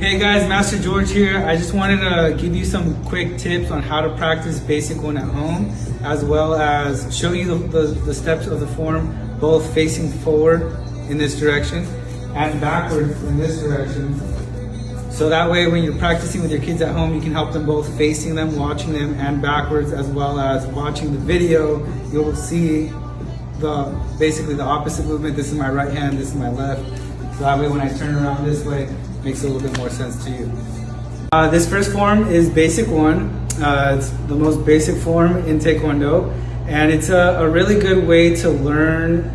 Hey guys, Master George here. I just wanted to give you some quick tips on how to practice basic one at home, as well as show you the steps of the form, both facing forward in this direction and backwards in this direction. So that way when you're practicing with your kids at home, you can help them both facing them, watching them, and backwards, as well as watching the video. You'll see basically the opposite movement. This is my right hand, this is my left. So that way when I turn around this way, it makes a little bit more sense to you. This first form is basic one. It's the most basic form in Taekwondo, and it's a really good way to learn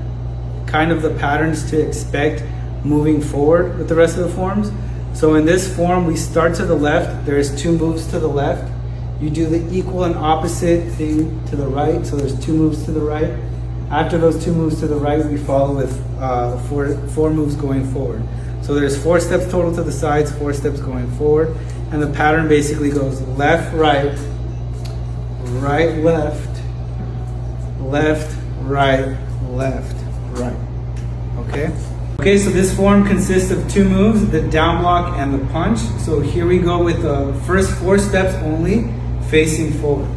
kind of the patterns to expect moving forward with the rest of the forms. So in this form, we start to the left. There's two moves to the left. You do the equal and opposite thing to the right. So there's two moves to the right. After those two moves to the right, we follow with four moves going forward. So there's 4 steps total to the sides, 4 steps going forward. And the pattern basically goes left, right, right, left, left, right, left, right. Okay? Okay, so this form consists of 2 moves, the down block and the punch. So here we go with the first 4 steps only, facing forward.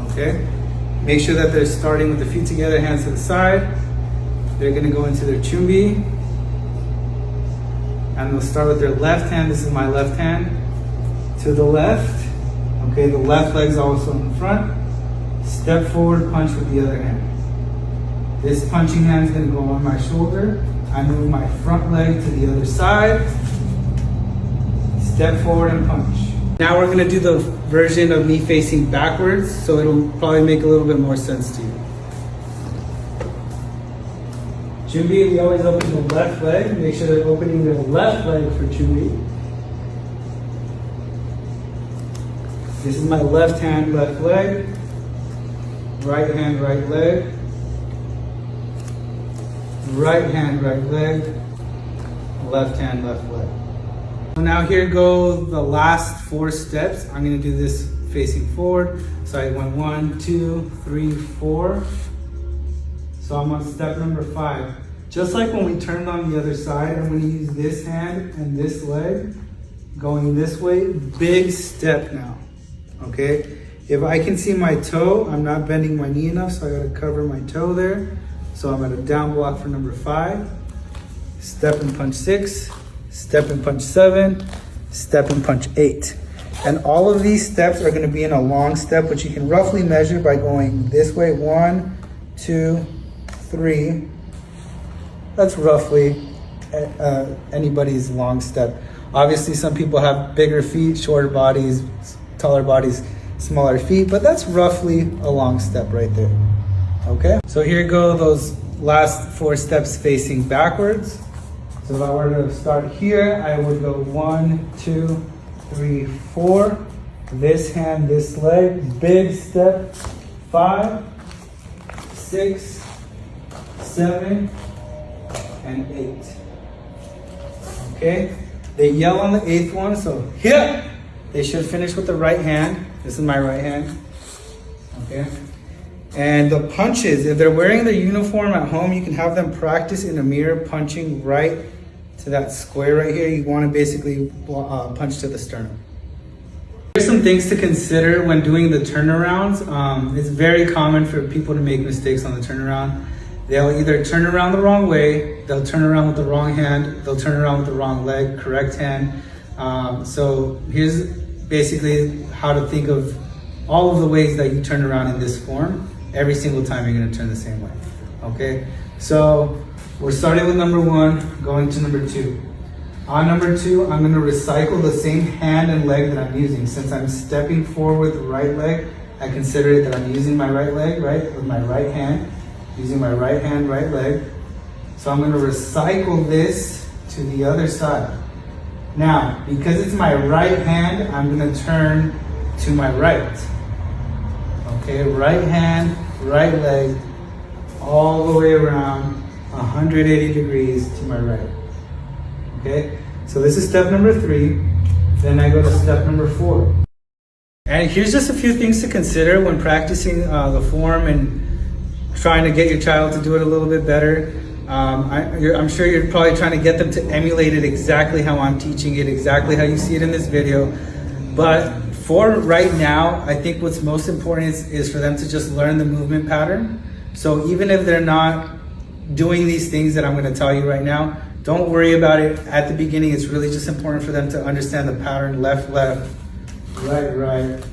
Okay? Make sure that they're starting with the feet together, hands to the side. They're gonna go into their chumbi. And they'll start with their left hand. This is my left hand. To the left. Okay, the left leg's also in front. Step forward, punch with the other hand. This punching hand is gonna go on my shoulder. I move my front leg to the other side. Step forward and punch. Now we're gonna do the version of me facing backwards, so it'll probably make a little bit more sense to you. Chumbi, we always open the left leg. Make sure they're opening their left leg for chumbi. This is my left hand, left leg. Right hand, right leg. Right hand, right leg. Left hand, left leg. So now here go the last 4 steps. I'm gonna do this facing forward. So I went 1, 2, 3, 4. So I'm on step number 5. Just like when we turned on the other side, I'm gonna use this hand and this leg going this way. Big step now, okay? If I can see my toe, I'm not bending my knee enough, so I gotta cover my toe there. So I'm at a down block for number 5. Step and punch 6, step and punch 7, step and punch 8. And all of these steps are gonna be in a long step, which you can roughly measure by going this way. 1, 2, 3. That's roughly anybody's long step. Obviously, some people have bigger feet, shorter bodies, taller bodies, smaller feet, but that's roughly a long step right there. Okay? So here go those last 4 steps facing backwards. So if I were to start here, I would go 1, 2, 3, 4. This hand, this leg, big step. 5, 6, 7, and 8. Okay? They yell on the 8th one, so here! They should finish with the right hand. This is my right hand. Okay? And the punches, if they're wearing their uniform at home, you can have them practice in a mirror punching right to that square right here. You want to basically punch to the sternum. Here's some things to consider when doing the turnarounds. It's very common for people to make mistakes on the turnaround. They'll either turn around the wrong way, they'll turn around with the wrong hand, they'll turn around with the wrong leg, correct hand. So here's basically how to think of all of the ways that you turn around in this form. Every single time you're gonna turn the same way, okay? So we're starting with number 1, going to number 2. On number 2, I'm gonna recycle the same hand and leg that I'm using. Since I'm stepping forward with the right leg, I consider it that I'm using my right leg, right, with my right hand. Using my right hand, right leg. So I'm gonna recycle this to the other side. Now, because it's my right hand, I'm gonna turn to my right. Okay, right hand, right leg, all the way around 180 degrees to my right. Okay, so this is step number 3. Then I go to step number 4. And here's just a few things to consider when practicing the form and trying to get your child to do it a little bit better. I'm sure you're probably trying to get them to emulate it exactly how I'm teaching it, exactly how you see it in this video. But for right now, I think what's most important is for them to just learn the movement pattern. So even if they're not doing these things that I'm going to tell you right now, don't worry about it at the beginning. It's really just important for them to understand the pattern: left, left, right, right,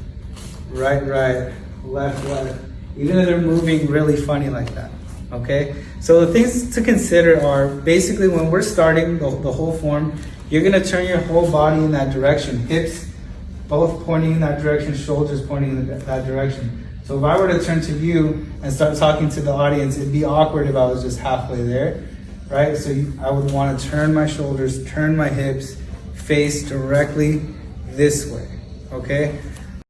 right, right, left, left. Even if they're moving really funny like that, okay? So the things to consider are basically when we're starting the whole form, you're gonna turn your whole body in that direction. Hips both pointing in that direction, shoulders pointing in that direction. So if I were to turn to you and start talking to the audience, it'd be awkward if I was just halfway there, right? So I would want to turn my shoulders, turn my hips, face directly this way, okay?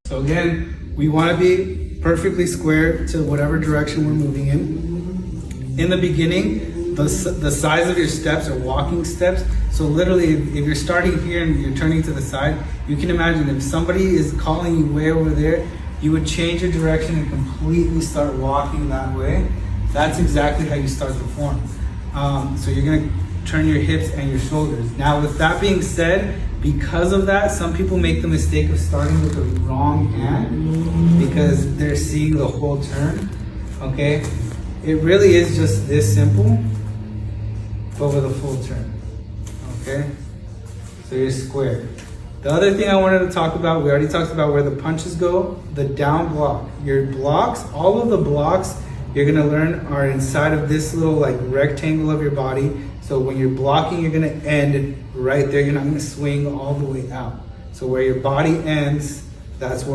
So again, we want to be perfectly square to whatever direction we're moving in. In the beginning, the size of your steps are walking steps. So literally, if you're starting here and you're turning to the side, you can imagine if somebody is calling you way over there, you would change your direction and completely start walking that way. That's exactly how you start the form. So you're gonna turn your hips and your shoulders. Now with that being said, because of that, some people make the mistake of starting with the wrong hand because they're seeing the whole turn, okay? It really is just this simple, but with a full turn, okay? So you're square. The other thing I wanted to talk about, we already talked about where the punches go, the down block. Your blocks, all of the blocks you're gonna learn are inside of this little like rectangle of your body. So when you're blocking, you're gonna end right there. You're not gonna swing all the way out. So where your body ends, that's where